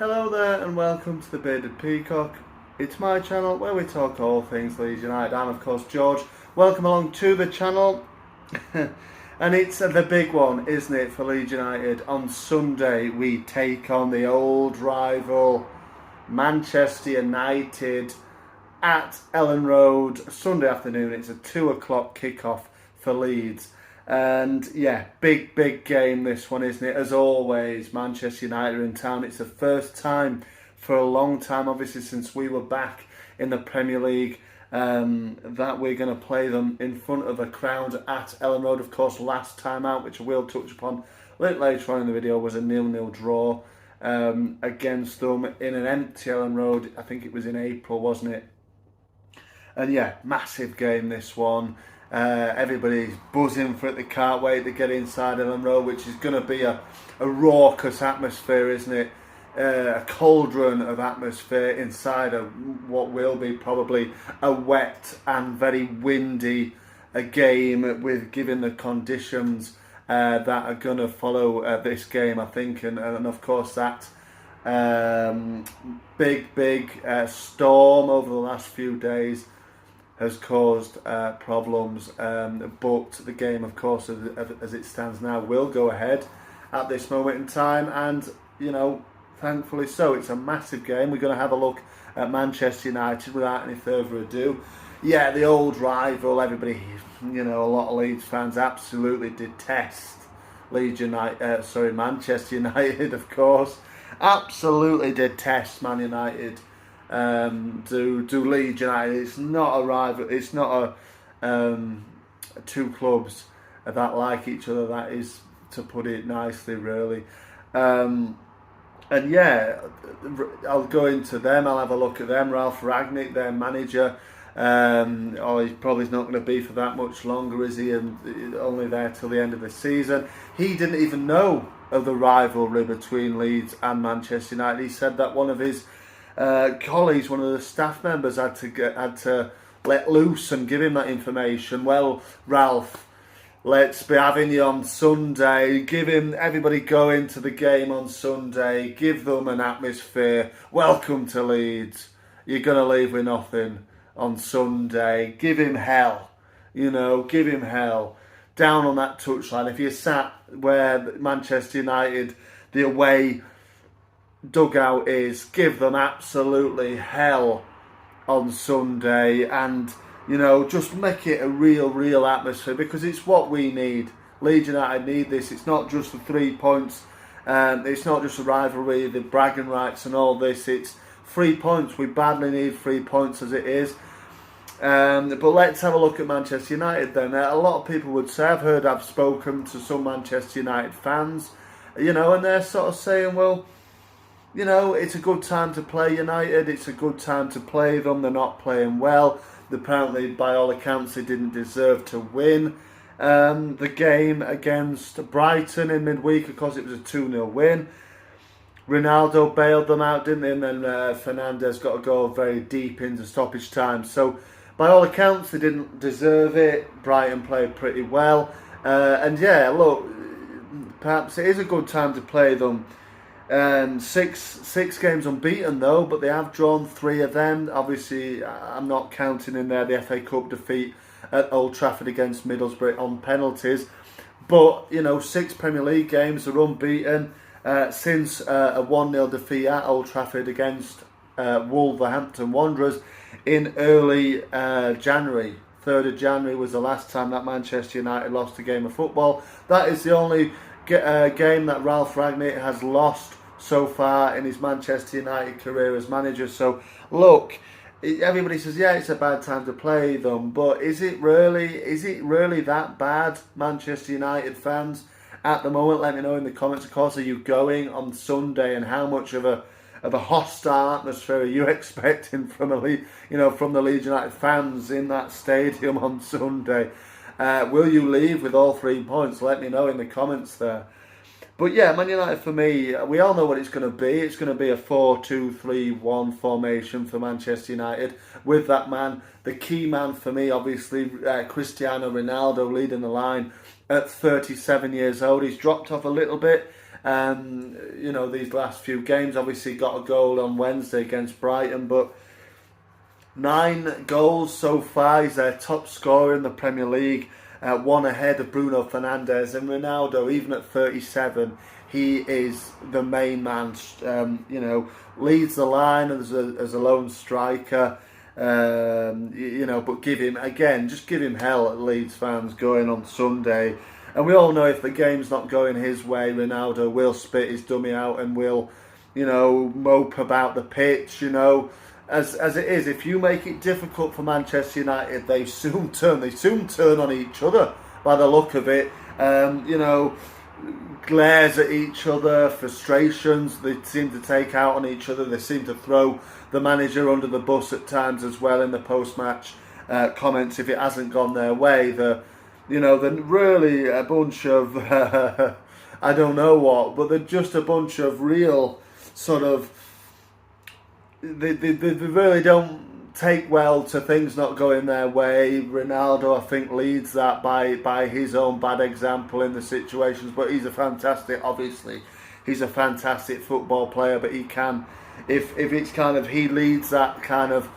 Hello there and welcome to the Bearded Peacock. It's my channel where we talk all things Leeds United. I'm of course George. Welcome along to the channel. And it's the big one, isn't it, for Leeds United? On Sunday we take on the old rival Manchester United at Ellen Road. Sunday afternoon. It's a 2 o'clock kickoff for Leeds. And yeah, big game this one, isn't it? As always, Manchester United are in town. It's the first time for a long time, obviously, since we were back in the Premier League, that we're going to play them in front of a crowd at Ellen Road. Of course, last time out, which I will touch upon a little later on in the video, was a 0-0 draw against them in an empty Ellen Road. I think it was in April, wasn't it? And yeah, massive game this one. Everybody's buzzing for it. They can't wait to get inside Ellen Road, which is going to be a raucous atmosphere, isn't it? A cauldron of atmosphere inside of what will be probably a wet and very windy game, with given the conditions that are going to follow this game, I think, and of course that big storm over the last few days has caused problems, but the game, of course, as it stands now, will go ahead at this moment in time, and you know, thankfully so. It's a massive game. We're going to have a look at Manchester United without any further ado. Yeah, the old rival. Everybody, you know, a lot of Leeds fans absolutely detest Manchester United, of course. Absolutely detest Man United. Do Leeds United. It's not a rival. It's not two clubs that like each other. That is, to put it nicely, really. And yeah, I'll go into them. I'll have a look at them. Ralph Ragnick, their manager. He's probably not going to be for that much longer, is he? And only there till the end of the season. He didn't even know of the rivalry between Leeds and Manchester United. He said that one of his colleagues, one of the staff members, had to let loose and give him that information. Well, Ralph, let's be having you on Sunday. Everybody go into the game on Sunday. Give them an atmosphere. Welcome to Leeds. You're going to leave with nothing on Sunday. Give him hell. You know, give him hell. Down on that touchline. If you sat where Manchester United, the away dugout is, give them absolutely hell on Sunday, and you know, just make it a real atmosphere, because it's what we need. Leeds United need this. It's not just the 3 points, it's not just a rivalry, the bragging rights and all this. It's 3 points. We badly need 3 points as it is. But let's have a look at Manchester United then. A lot of people would say, I've spoken to some Manchester United fans, you know, and they're sort of saying, well, you know, it's a good time to play United. It's a good time to play them. They're not playing well. Apparently, by all accounts, they didn't deserve to win the game against Brighton in midweek. Of course, it was a 2-0 win. Ronaldo bailed them out, didn't he? And then Fernandes got a goal very deep into stoppage time. So, by all accounts, they didn't deserve it. Brighton played pretty well. And yeah, look, perhaps it is a good time to play them. Six games unbeaten though, but they have drawn 3 of them. Obviously, I'm not counting in there the FA Cup defeat at Old Trafford against Middlesbrough on penalties. But you know, 6 Premier League games are unbeaten since a 1-0 defeat at Old Trafford against Wolverhampton Wanderers in early January. 3rd of January was the last time that Manchester United lost a game of football. That is the only game that Ralph Ragnick has lost so far in his Manchester United career as manager. So look, everybody says, yeah, it's a bad time to play them, but is it really that bad, Manchester United fans, at the moment? Let me know in the comments. Of course, are you going on Sunday, and how much of a hostile atmosphere are you expecting from the Leeds United fans in that stadium on Sunday? Will you leave with all 3 points? Let me know in the comments there. But yeah, Man United for me, we all know what it's going to be. It's going to be a 4-2-3-1 formation for Manchester United, with that man, the key man for me, obviously, Cristiano Ronaldo leading the line at 37 years old. He's dropped off a little bit These last few games. Obviously got a goal on Wednesday against Brighton, but 9 goals so far. He's their top scorer in the Premier League, one ahead of Bruno Fernandes. And Ronaldo, even at 37, he is the main man. Leads the line as a lone striker. But give him hell at Leeds fans going on Sunday. And we all know if the game's not going his way, Ronaldo will spit his dummy out and will, mope about the pitch, As it is, if you make it difficult for Manchester United, they soon turn on each other by the look of it. Glares at each other, frustrations they seem to take out on each other. They seem to throw the manager under the bus at times as well in the post-match comments if it hasn't gone their way. They're really a bunch of I don't know what, but they're just a bunch of real sort of. They really don't take well to things not going their way. Ronaldo, I think, leads that by his own bad example in the situations. But he's a fantastic football player. But he can, if it's kind of, he leads that kind of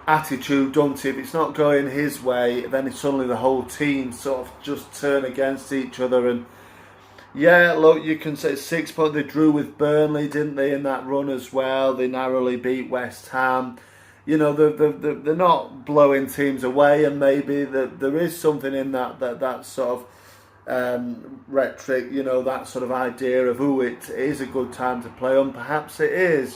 attitude, don't he? If it's not going his way, then suddenly the whole team sort of just turn against each other. And yeah, look, you can say 6 points. They drew with Burnley, didn't they, in that run as well? They narrowly beat West Ham. They're not blowing teams away, and maybe there is something in that sort of rhetoric, that sort of idea of, it is a good time to play on. Perhaps it is,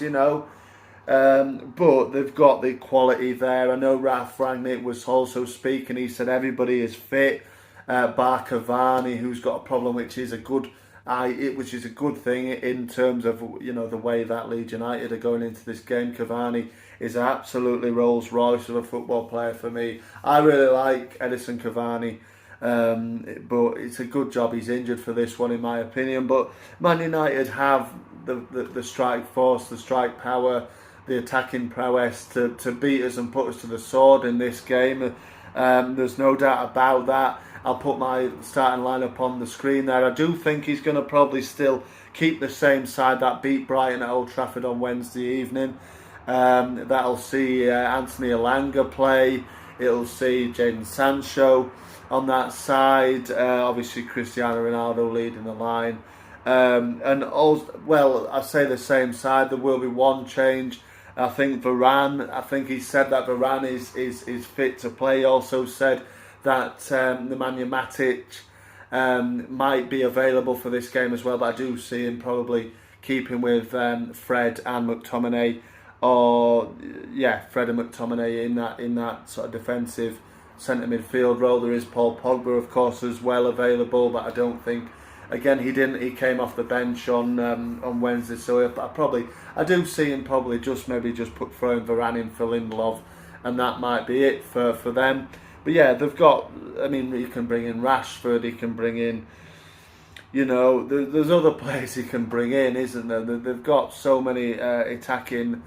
but they've got the quality there. I know Ralph Rangnick was also speaking. He said everybody is fit. Bar Cavani, who's got a problem, which is a good thing in terms of the way that Leeds United are going into this game. Cavani is absolutely Rolls Royce of a football player for me. I really like Edison Cavani, but it's a good job he's injured for this one, in my opinion. But Man United have the strike force, the strike power, the attacking prowess to beat us and put us to the sword in this game. There's no doubt about that. I'll put my starting lineup on the screen there. I do think he's going to probably still keep the same side that beat Brighton at Old Trafford on Wednesday evening. That'll see Anthony Elanga play. It'll see Jadon Sancho on that side. Obviously Cristiano Ronaldo leading the line. I say the same side. There will be one change. I think he said that Varane is fit to play. He also said that Nemanja Matic might be available for this game as well, but I do see him probably keeping with Fred and McTominay, Fred and McTominay in that sort of defensive centre midfield role. There is Paul Pogba, of course, as well available, but I don't think. Again, he came off the bench on Wednesday, so I do see him probably just throwing Varane in for Lindelof, and that might be it for them. But yeah, they've got. I mean, he can bring in Rashford. He can bring in. There's other players he can bring in, isn't there? They've got so many attacking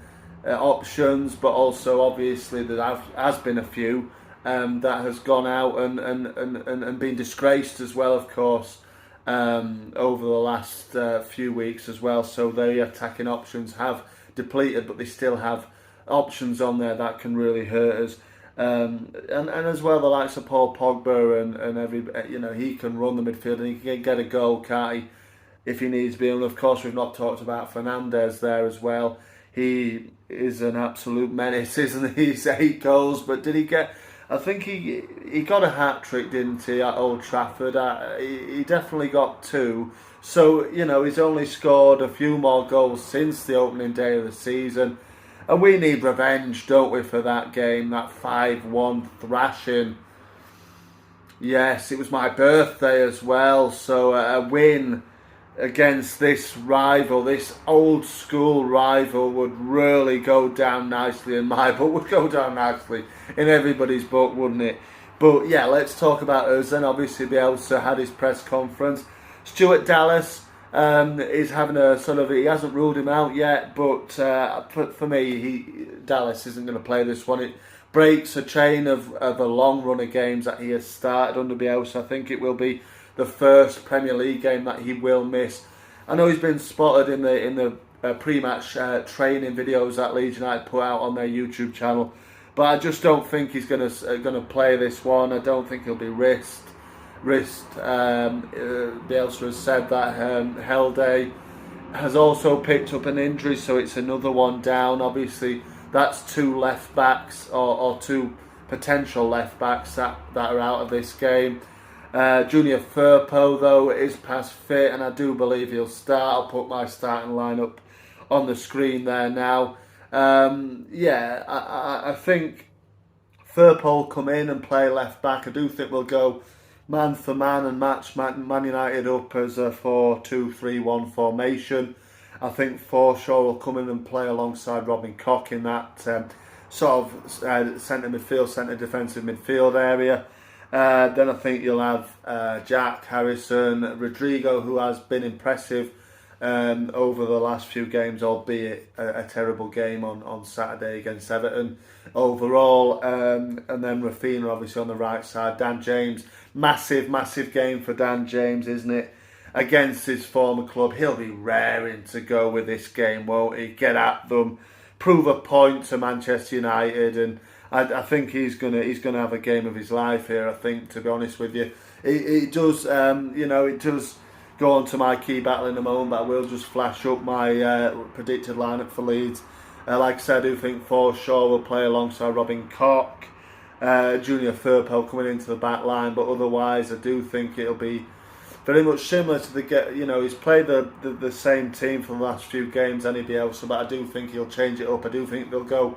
options, but also obviously there has been a few that has gone out and been disgraced as well, of course, over the last few weeks as well. So their attacking options have depleted, but they still have options on there that can really hurt us. And as well, the likes of Paul Pogba and he can run the midfield and he can get a goal, can't he, if he needs to be. And of course, we've not talked about Fernandes there as well. He is an absolute menace, isn't he? He's 8 goals, but did he get? I think he got a hat trick, didn't he, at Old Trafford? He definitely got 2. So he's only scored a few more goals since the opening day of the season. And we need revenge, don't we, for that game, that 5-1 thrashing. Yes, it was my birthday as well, so a win against this rival, this old school rival, would really go down nicely in my book, would go down nicely in everybody's book, wouldn't it? But yeah, let's talk about Ozan. Obviously, Bielsa had his press conference. Stuart Dallas is having a sort of, he hasn't ruled him out yet, but for me, Dallas isn't going to play this one. It breaks a chain of a long run of games that he has started under Bielsa. I think it will be the first Premier League game that he will miss. I know he's been spotted in the pre-match training videos that Leeds United put out on their YouTube channel, but I just don't think he's gonna play this one. I don't think he'll be risked. Bielsa has said that Helde has also picked up an injury, so it's another one down. Obviously, that's two left backs or two potential left backs that are out of this game. Junior Firpo, though, is past fit, and I do believe he'll start. I'll put my starting lineup on the screen there now. I think Firpo will come in and play left back. I do think we'll go man for man and match Man United up as a 4-2-3-1 formation. I think Forshaw will come in and play alongside Robin Koch in that centre midfield, centre defensive midfield area. Then I think you'll have Jack, Harrison, Rodrigo, who has been impressive over the last few games, albeit a terrible game on Saturday against Everton overall. And then Rafinha obviously on the right side. Dan James, massive game for Dan James, isn't it? Against his former club, he'll be raring to go with this game, won't he? Get at them, prove a point to Manchester United, and I think he's gonna have a game of his life here. I think, to be honest with you, it does. It does go on to my key battle in a moment, but I will just flash up my predicted lineup for Leeds. Like I said, I do think Forshaw will play alongside Robin Koch, Junior Firpo coming into the back line, but otherwise I do think it'll be very much similar to he's played the same team for the last few games, anybody else, but I do think he'll change it up. I do think they'll go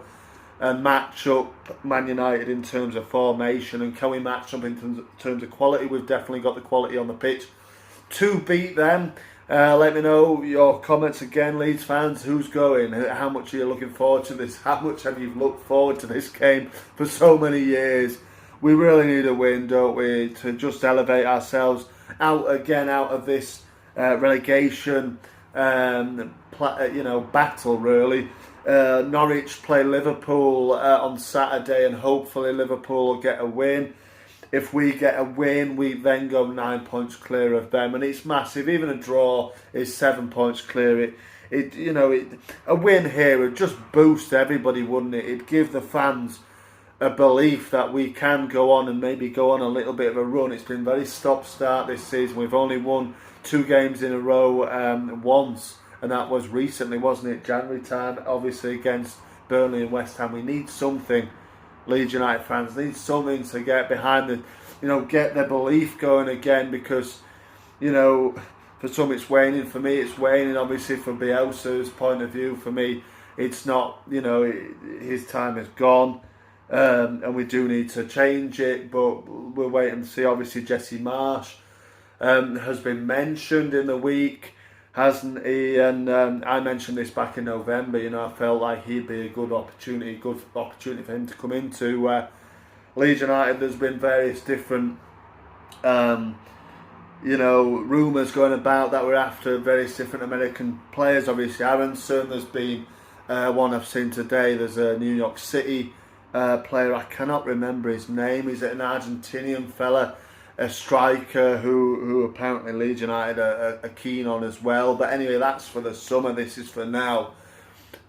and match up Man United in terms of formation, and can we match up in terms of quality? We've definitely got the quality on the pitch to beat them. Let me know your comments again, Leeds fans. Who's going? How much are you looking forward to this? How much have you looked forward to this game for so many years? We really need a win, don't we, to just elevate ourselves out of this relegation battle, really. Norwich play Liverpool on Saturday, and hopefully Liverpool will get a win. If we get a win, we then go 9 points clear of them, and it's massive. Even a draw is 7 points clear. A win here would just boost everybody, wouldn't it? It'd give the fans a belief that we can go on and maybe go on a little bit of a run. It's been very stop-start this season. We've only won 2 games in a row once, and that was recently, wasn't it? January time, obviously against Burnley and West Ham. We need something. Leeds United fans need something to get behind get their belief going again, because, for some it's waning. For me, it's waning. Obviously, from Bielsa's point of view, for me, it's not. His time is gone, and we do need to change it. But we'll wait and see. Obviously, Jesse Marsh has been mentioned in the week, hasn't he? And I mentioned this back in November. I felt like he'd be a good opportunity for him to come into Leeds United. There's been various different, rumours going about that we're after various different American players. Obviously, Aronson. There's been one I've seen today. There's a New York City player. I cannot remember his name. He's an Argentinian fella, a striker who apparently Leeds United are keen on as well. But anyway, that's for the summer. This is for now.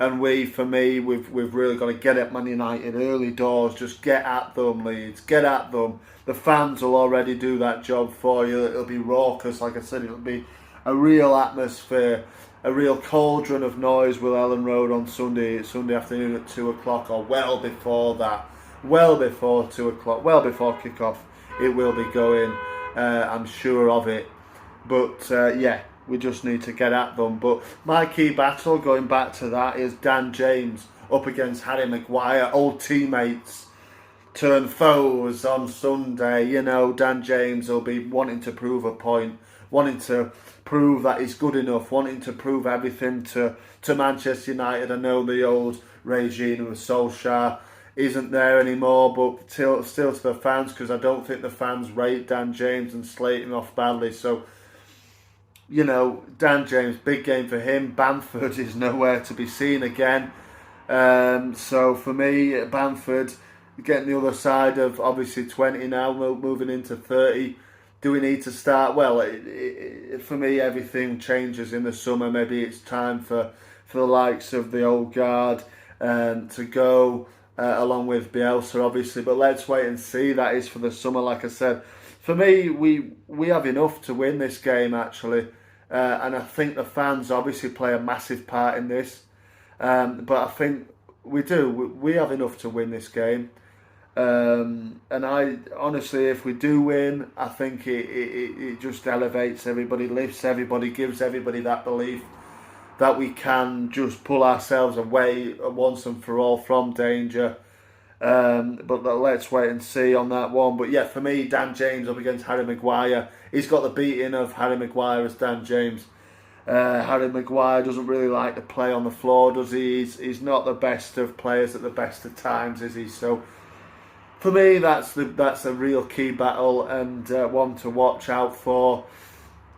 And we've really got to get at Man United early doors. Just get at them, Leeds. Get at them. The fans will already do that job for you. It'll be raucous. Like I said, it'll be a real atmosphere, a real cauldron of noise with Ellen Road on Sunday afternoon at 2 o'clock, or well before that. Well before 2 o'clock. Well before kick-off. It will be going, I'm sure of it. But we just need to get at them. But my key battle, going back to that, is Dan James up against Harry Maguire. Old teammates turn foes on Sunday. Dan James will be wanting to prove a point, wanting to prove that he's good enough, wanting to prove everything to Manchester United. I know the old regime of Solskjaer isn't there anymore, but still to the fans, because I don't think the fans rate Dan James and slate him off badly. So, Dan James, big game for him. Bamford is nowhere to be seen again. So for me, Bamford getting the other side of obviously 20 now, moving into 30. Do we need to start? Well, for me, everything changes in the summer. Maybe it's time for the likes of the old guard to go, along with Bielsa, obviously. But let's wait and see. That is for the summer, like I said. For me, we have enough to win this game, actually. And I think the fans obviously play a massive part in this. But I think we do. We have enough to win this game. And I honestly, if we do win, I think it just elevates everybody, lifts everybody, gives everybody that belief that we can just pull ourselves away once and for all from danger. But let's wait and see on that one. But yeah, for me, Dan James up against Harry Maguire. He's got the beating of Harry Maguire as Dan James. Harry Maguire doesn't really like to play on the floor, does he? He's not the best of players at the best of times, is he? So for me, that's a real key battle and one to watch out for.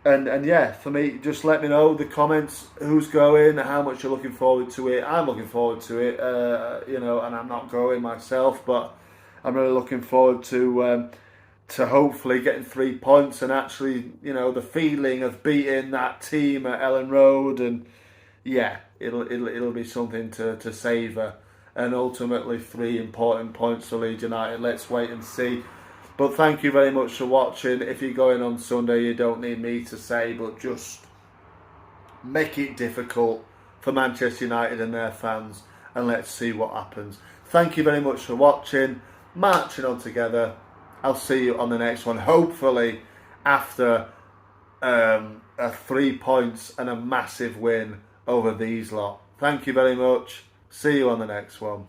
And yeah, for me, just let me know in the comments who's going, how much you're looking forward to it. I'm looking forward to it, and I'm not going myself, but I'm really looking forward to hopefully getting 3 points and actually, the feeling of beating that team at Ellen Road, and yeah, it'll be something to savour. And ultimately 3 important points for Leeds United. Let's wait and see. But thank you very much for watching. If you're going on Sunday, you don't need me to say, but just make it difficult for Manchester United and their fans, and let's see what happens. Thank you very much for watching. Marching on together. I'll see you on the next one, hopefully after a 3 points and a massive win over these lot. Thank you very much. See you on the next one.